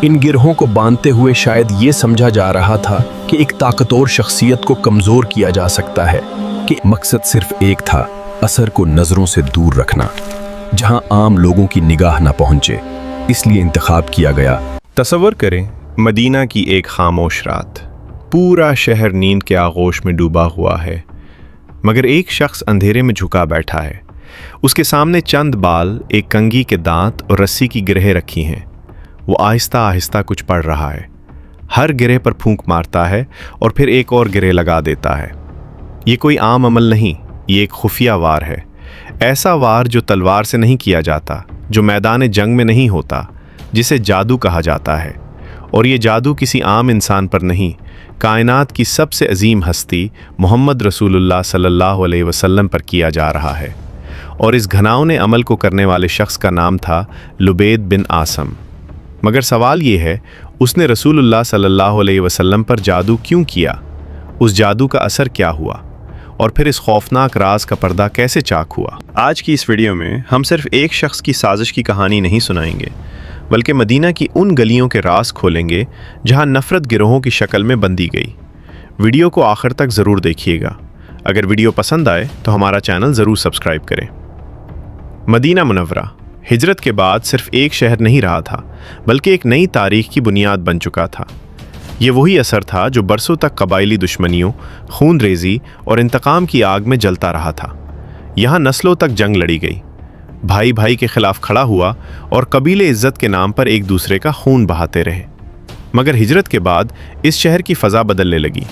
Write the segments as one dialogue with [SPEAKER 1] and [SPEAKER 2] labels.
[SPEAKER 1] ان گروہوں کو باندھتے ہوئے شاید یہ سمجھا جا رہا تھا کہ ایک طاقتور شخصیت کو کمزور کیا جا سکتا ہے، کہ مقصد صرف ایک تھا، اثر کو نظروں سے دور رکھنا، جہاں عام لوگوں کی نگاہ نہ پہنچے۔ اس لیے انتخاب کیا گیا۔
[SPEAKER 2] تصور کریں مدینہ کی ایک خاموش رات، پورا شہر نیند کے آغوش میں ڈوبا ہوا ہے، مگر ایک شخص اندھیرے میں جھکا بیٹھا ہے۔ اس کے سامنے چند بال، ایک کنگھی کے دانت اور رسی کی گرہیں رکھی ہیں۔ وہ آہستہ آہستہ کچھ پڑھ رہا ہے، ہر گرہ پر پھونک مارتا ہے اور پھر ایک اور گرہ لگا دیتا ہے۔ یہ کوئی عام عمل نہیں، یہ ایک خفیہ وار ہے، ایسا وار جو تلوار سے نہیں کیا جاتا، جو میدان جنگ میں نہیں ہوتا، جسے جادو کہا جاتا ہے۔ اور یہ جادو کسی عام انسان پر نہیں، کائنات کی سب سے عظیم ہستی محمد رسول اللہ صلی اللہ علیہ وسلم پر کیا جا رہا ہے۔ اور اس گھناؤنے عمل کو کرنے والے شخص کا نام تھا لبید بن عاصم۔ مگر سوال یہ ہے، اس نے رسول اللہ صلی اللہ علیہ وسلم پر جادو کیوں کیا؟ اس جادو کا اثر کیا ہوا؟ اور پھر اس خوفناک راز کا پردہ کیسے چاک ہوا؟ آج کی اس ویڈیو میں ہم صرف ایک شخص کی سازش کی کہانی نہیں سنائیں گے، بلکہ مدینہ کی ان گلیوں کے راز کھولیں گے جہاں نفرت گروہوں کی شکل میں بندھی گئی۔ ویڈیو کو آخر تک ضرور دیکھیے گا۔ اگر ویڈیو پسند آئے تو ہمارا چینل ضرور سبسکرائب کریں۔ مدینہ منورہ ہجرت کے بعد صرف ایک شہر نہیں رہا تھا، بلکہ ایک نئی تاریخ کی بنیاد بن چکا تھا۔ یہ وہی اثر تھا جو برسوں تک قبائلی دشمنیوں، خون ریزی اور انتقام کی آگ میں جلتا رہا تھا۔ یہاں نسلوں تک جنگ لڑی گئی، بھائی بھائی کے خلاف کھڑا ہوا اور قبیلے عزت کے نام پر ایک دوسرے کا خون بہاتے رہے۔ مگر ہجرت کے بعد اس شہر کی فضا بدلنے لگی۔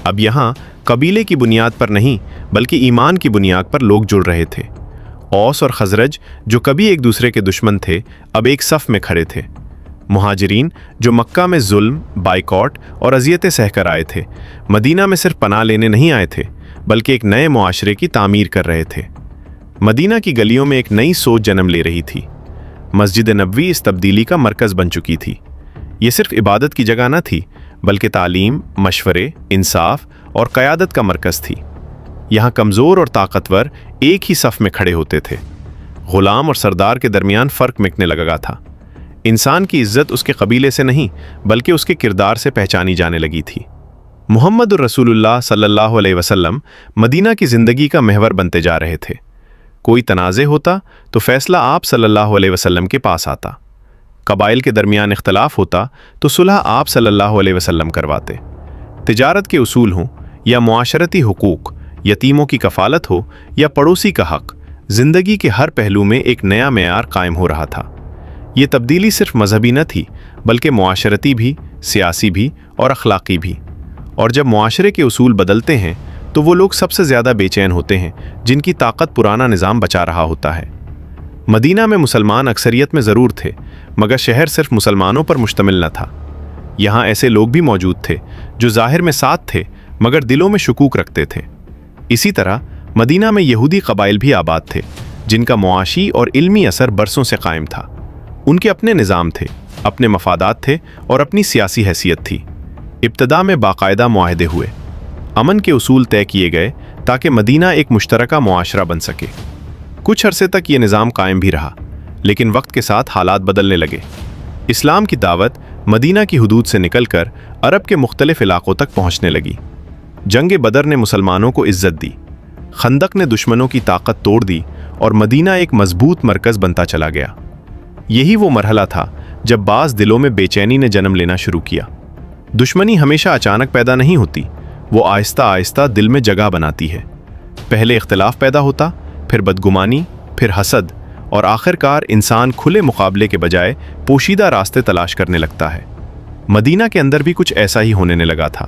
[SPEAKER 2] اب یہاں قبیلے کی بنیاد پر نہیں، بلکہ ایمان کی بنیاد پر لوگ جڑ رہے تھے۔ اوس اور خزرج جو کبھی ایک دوسرے کے دشمن تھے، اب ایک صف میں کھڑے تھے۔ مہاجرین جو مکہ میں ظلم، بائیکاٹ اور اذیتیں سہ کر آئے تھے، مدینہ میں صرف پناہ لینے نہیں آئے تھے، بلکہ ایک نئے معاشرے کی تعمیر کر رہے تھے۔ مدینہ کی گلیوں میں ایک نئی سوچ جنم لے رہی تھی۔ مسجد نبوی اس تبدیلی کا مرکز بن چکی تھی۔ یہ صرف عبادت کی جگہ نہ تھی، بلکہ تعلیم، مشورے، انصاف اور قیادت کا مرکز تھی۔ یہاں کمزور اور طاقتور ایک ہی صف میں کھڑے ہوتے تھے۔ غلام اور سردار کے درمیان فرق مٹنے لگا تھا۔ انسان کی عزت اس کے قبیلے سے نہیں، بلکہ اس کے کردار سے پہچانی جانے لگی تھی۔ محمد الرسول اللہ صلی اللہ علیہ وسلم مدینہ کی زندگی کا محور بنتے جا رہے تھے۔ کوئی تنازع ہوتا تو فیصلہ آپ صلی اللہ علیہ وسلم کے پاس آتا۔ قبائل کے درمیان اختلاف ہوتا تو صلح آپ صلی اللہ علیہ وسلم کرواتے۔ تجارت کے اصول ہوں یا معاشرتی حقوق، یتیموں کی کفالت ہو یا پڑوسی کا حق، زندگی کے ہر پہلو میں ایک نیا معیار قائم ہو رہا تھا۔ یہ تبدیلی صرف مذہبی نہ تھی، بلکہ معاشرتی بھی، سیاسی بھی اور اخلاقی بھی۔ اور جب معاشرے کے اصول بدلتے ہیں تو وہ لوگ سب سے زیادہ بے چین ہوتے ہیں جن کی طاقت پرانا نظام بچا رہا ہوتا ہے۔ مدینہ میں مسلمان اکثریت میں ضرور تھے، مگر شہر صرف مسلمانوں پر مشتمل نہ تھا۔ یہاں ایسے لوگ بھی موجود تھے جو ظاہر میں ساتھ تھے، مگر دلوں میں شکوک رکھتے تھے۔ اسی طرح مدینہ میں یہودی قبائل بھی آباد تھے، جن کا معاشی اور علمی اثر برسوں سے قائم تھا۔ ان کے اپنے نظام تھے، اپنے مفادات تھے اور اپنی سیاسی حیثیت تھی۔ ابتدا میں باقاعدہ معاہدے ہوئے، امن کے اصول طے کیے گئے تاکہ مدینہ ایک مشترکہ معاشرہ بن سکے۔ کچھ عرصے تک یہ نظام قائم بھی رہا، لیکن وقت کے ساتھ حالات بدلنے لگے۔ اسلام کی دعوت مدینہ کی حدود سے نکل کر عرب کے مختلف علاقوں تک پہنچنے لگی۔ جنگ بدر نے مسلمانوں کو عزت دی، خندق نے دشمنوں کی طاقت توڑ دی اور مدینہ ایک مضبوط مرکز بنتا چلا گیا۔ یہی وہ مرحلہ تھا جب بعض دلوں میں بے چینی نے جنم لینا شروع کیا۔ دشمنی ہمیشہ اچانک پیدا نہیں ہوتی، وہ آہستہ آہستہ دل میں جگہ بناتی ہے۔ پہلے اختلاف پیدا ہوتا، پھر بدگمانی، پھر حسد، اور آخر کار انسان کھلے مقابلے کے بجائے پوشیدہ راستے تلاش کرنے لگتا ہے۔ مدینہ کے اندر بھی کچھ ایسا ہی ہونے لگا تھا۔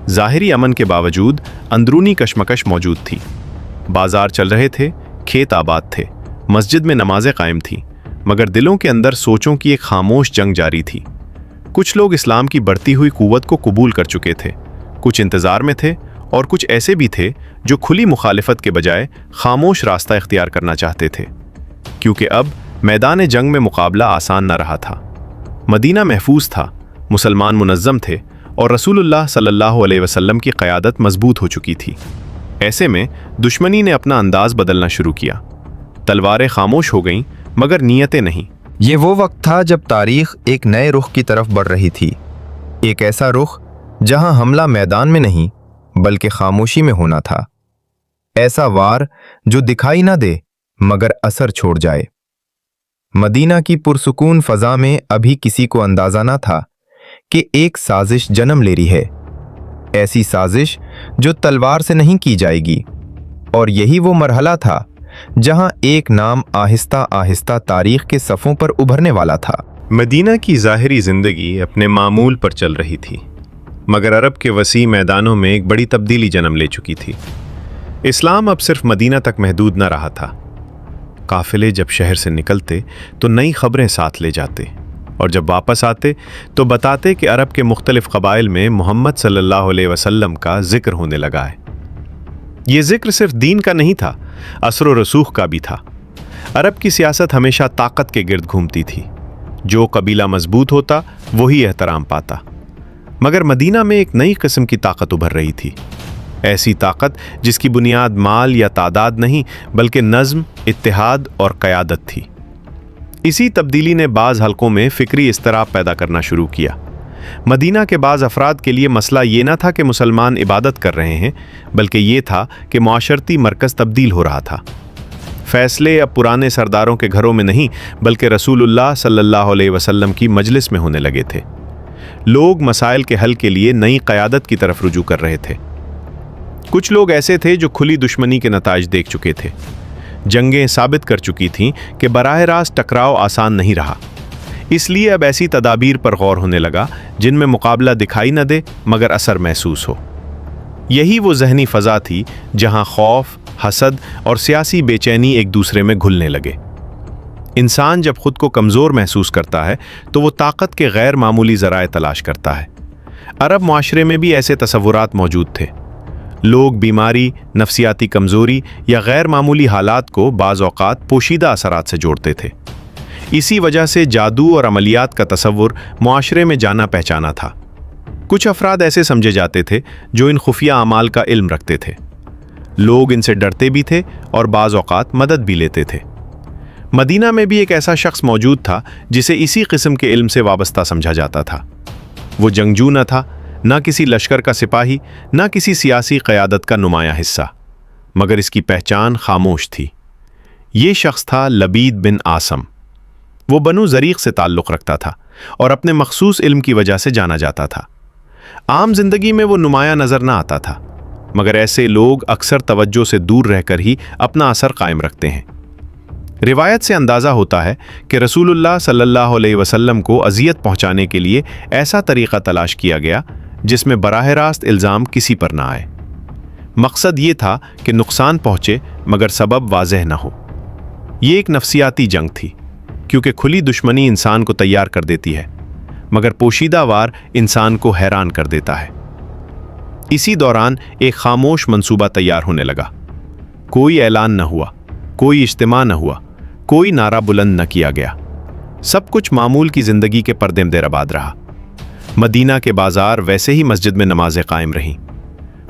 [SPEAKER 2] ظاہری امن کے باوجود اندرونی کشمکش موجود تھی۔ بازار چل رہے تھے، کھیت آباد تھے، مسجد میں نمازیں قائم تھیں، مگر دلوں کے اندر سوچوں کی ایک خاموش جنگ جاری تھی۔ کچھ لوگ اسلام کی بڑھتی ہوئی قوت کو قبول کر چکے تھے، کچھ انتظار میں تھے، اور کچھ ایسے بھی تھے جو کھلی مخالفت کے بجائے خاموش راستہ اختیار کرنا چاہتے تھے، کیونکہ اب میدان جنگ میں مقابلہ آسان نہ رہا تھا۔ مدینہ محفوظ تھا، مسلمان منظم تھے، اور رسول اللہ صلی اللہ علیہ وسلم کی قیادت مضبوط ہو چکی تھی۔ ایسے میں دشمنی نے اپنا انداز بدلنا شروع کیا۔ تلواریں خاموش ہو گئیں، مگر نیتیں نہیں۔
[SPEAKER 3] یہ وہ وقت تھا جب تاریخ ایک نئے رخ کی طرف بڑھ رہی تھی، ایک ایسا رخ جہاں حملہ میدان میں نہیں بلکہ خاموشی میں ہونا تھا، ایسا وار جو دکھائی نہ دے مگر اثر چھوڑ جائے۔ مدینہ کی پرسکون فضا میں ابھی کسی کو اندازہ نہ تھا کہ ایک سازش جنم لے رہی ہے، ایسی سازش جو تلوار سے نہیں کی جائے گی، اور یہی وہ مرحلہ تھا جہاں ایک نام آہستہ آہستہ تاریخ کے صفوں پر ابھرنے والا تھا۔
[SPEAKER 2] مدینہ کی ظاہری زندگی اپنے معمول پر چل رہی تھی، مگر عرب کے وسیع میدانوں میں ایک بڑی تبدیلی جنم لے چکی تھی۔ اسلام اب صرف مدینہ تک محدود نہ رہا تھا۔ قافلے جب شہر سے نکلتے تو نئی خبریں ساتھ لے جاتے، اور جب واپس آتے تو بتاتے کہ عرب کے مختلف قبائل میں محمد صلی اللہ علیہ وسلم کا ذکر ہونے لگا ہے۔ یہ ذکر صرف دین کا نہیں تھا، اثر و رسوخ کا بھی تھا۔ عرب کی سیاست ہمیشہ طاقت کے گرد گھومتی تھی، جو قبیلہ مضبوط ہوتا وہی احترام پاتا، مگر مدینہ میں ایک نئی قسم کی طاقت ابھر رہی تھی، ایسی طاقت جس کی بنیاد مال یا تعداد نہیں بلکہ نظم، اتحاد اور قیادت تھی۔ اسی تبدیلی نے بعض حلقوں میں فکری اضطراب پیدا کرنا شروع کیا۔ مدینہ کے بعض افراد کے لیے مسئلہ یہ نہ تھا کہ مسلمان عبادت کر رہے ہیں، بلکہ یہ تھا کہ معاشرتی مرکز تبدیل ہو رہا تھا۔ فیصلے اب پرانے سرداروں کے گھروں میں نہیں بلکہ رسول اللہ صلی اللہ علیہ وسلم کی مجلس میں ہونے لگے تھے۔ لوگ مسائل کے حل کے لیے نئی قیادت کی طرف رجوع کر رہے تھے۔ کچھ لوگ ایسے تھے جو کھلی دشمنی کے نتائج دیکھ چکے تھے، جنگیں ثابت کر چکی تھیں کہ براہ راست ٹکراؤ آسان نہیں رہا، اس لیے اب ایسی تدابیر پر غور ہونے لگا جن میں مقابلہ دکھائی نہ دے مگر اثر محسوس ہو۔ یہی وہ ذہنی فضا تھی جہاں خوف، حسد اور سیاسی بے چینی ایک دوسرے میں گھلنے لگے۔ انسان جب خود کو کمزور محسوس کرتا ہے تو وہ طاقت کے غیر معمولی ذرائع تلاش کرتا ہے۔ عرب معاشرے میں بھی ایسے تصورات موجود تھے۔ لوگ بیماری، نفسیاتی کمزوری یا غیر معمولی حالات کو بعض اوقات پوشیدہ اثرات سے جوڑتے تھے۔ اسی وجہ سے جادو اور عملیات کا تصور معاشرے میں جانا پہچانا تھا۔ کچھ افراد ایسے سمجھے جاتے تھے جو ان خفیہ اعمال کا علم رکھتے تھے۔ لوگ ان سے ڈرتے بھی تھے اور بعض اوقات مدد بھی لیتے تھے۔ مدینہ میں بھی ایک ایسا شخص موجود تھا جسے اسی قسم کے علم سے وابستہ سمجھا جاتا تھا۔ وہ جنگجو نہ تھا، نہ کسی لشکر کا سپاہی، نہ کسی سیاسی قیادت کا نمایاں حصہ، مگر اس کی پہچان خاموش تھی۔ یہ شخص تھا لبید بن عاصم۔ وہ بنو زریق سے تعلق رکھتا تھا اور اپنے مخصوص علم کی وجہ سے جانا جاتا تھا۔ عام زندگی میں وہ نمایاں نظر نہ آتا تھا، مگر ایسے لوگ اکثر توجہ سے دور رہ کر ہی اپنا اثر قائم رکھتے ہیں۔ روایت سے اندازہ ہوتا ہے کہ رسول اللہ صلی اللہ علیہ وسلم کو اذیت پہنچانے کے لیے ایسا طریقہ تلاش کیا گیا جس میں براہ راست الزام کسی پر نہ آئے۔ مقصد یہ تھا کہ نقصان پہنچے مگر سبب واضح نہ ہو۔ یہ ایک نفسیاتی جنگ تھی، کیونکہ کھلی دشمنی انسان کو تیار کر دیتی ہے مگر پوشیدہ وار انسان کو حیران کر دیتا ہے۔ اسی دوران ایک خاموش منصوبہ تیار ہونے لگا۔ کوئی اعلان نہ ہوا، کوئی اجتماع نہ ہوا، کوئی نعرہ بلند نہ کیا گیا۔ سب کچھ معمول کی زندگی کے پردے میں درآباد رہا۔ مدینہ کے بازار ویسے ہی مسجد میں نمازیں قائم رہیں،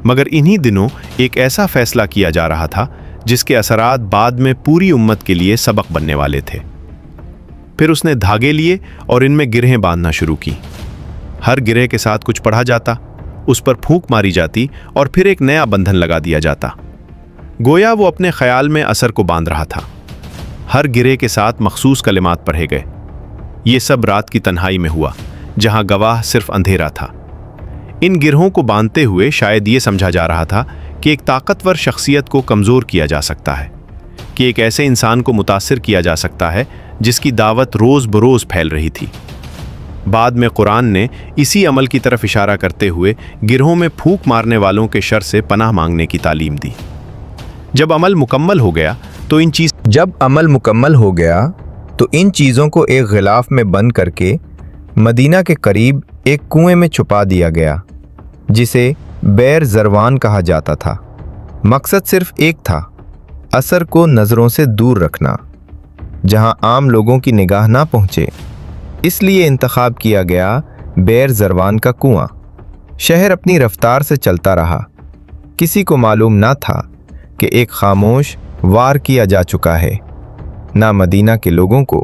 [SPEAKER 2] مگر انہی دنوں ایک ایسا فیصلہ کیا جا رہا تھا جس کے اثرات بعد میں پوری امت کے لیے سبق بننے والے تھے۔ پھر اس نے دھاگے لیے اور ان میں گرہیں باندھنا شروع کی۔ ہر گرہ کے ساتھ کچھ پڑھا جاتا، اس پر پھونک ماری جاتی اور پھر ایک نیا بندھن لگا دیا جاتا۔ گویا وہ اپنے خیال میں اثر کو باندھ رہا تھا۔ ہر گرہ کے ساتھ مخصوص کلمات پڑھے گئے۔ یہ سب رات کی تنہائی میں ہوا، جہاں گواہ صرف اندھیرا تھا۔ ان گرہوں کو باندھتے ہوئے شاید یہ سمجھا جا رہا تھا کہ ایک طاقتور شخصیت کو کمزور کیا جا سکتا ہے، کہ ایک ایسے انسان کو متاثر کیا جا سکتا ہے جس کی دعوت روز بروز پھیل رہی تھی۔ بعد میں قرآن نے اسی عمل کی طرف اشارہ کرتے ہوئے گرہوں میں پھونک مارنے والوں کے شر سے پناہ مانگنے کی تعلیم دی۔ جب عمل مکمل ہو گیا
[SPEAKER 3] تو ان چیزوں کو ایک غلاف میں بند کر کے مدینہ کے قریب ایک کنویں میں چھپا دیا گیا، جسے بیر زروان کہا جاتا تھا۔ مقصد صرف ایک تھا، اثر کو نظروں سے دور رکھنا، جہاں عام لوگوں کی نگاہ نہ پہنچے۔ اس لیے انتخاب کیا گیا بیر زروان کا کنواں۔ شہر اپنی رفتار سے چلتا رہا۔ کسی کو معلوم نہ تھا کہ ایک خاموش وار کیا جا چکا ہے، نہ مدینہ کے لوگوں کو،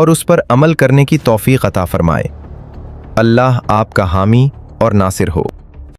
[SPEAKER 3] اور اس پر عمل کرنے کی توفیق عطا فرمائے۔ اللہ آپ کا حامی اور ناصر ہو۔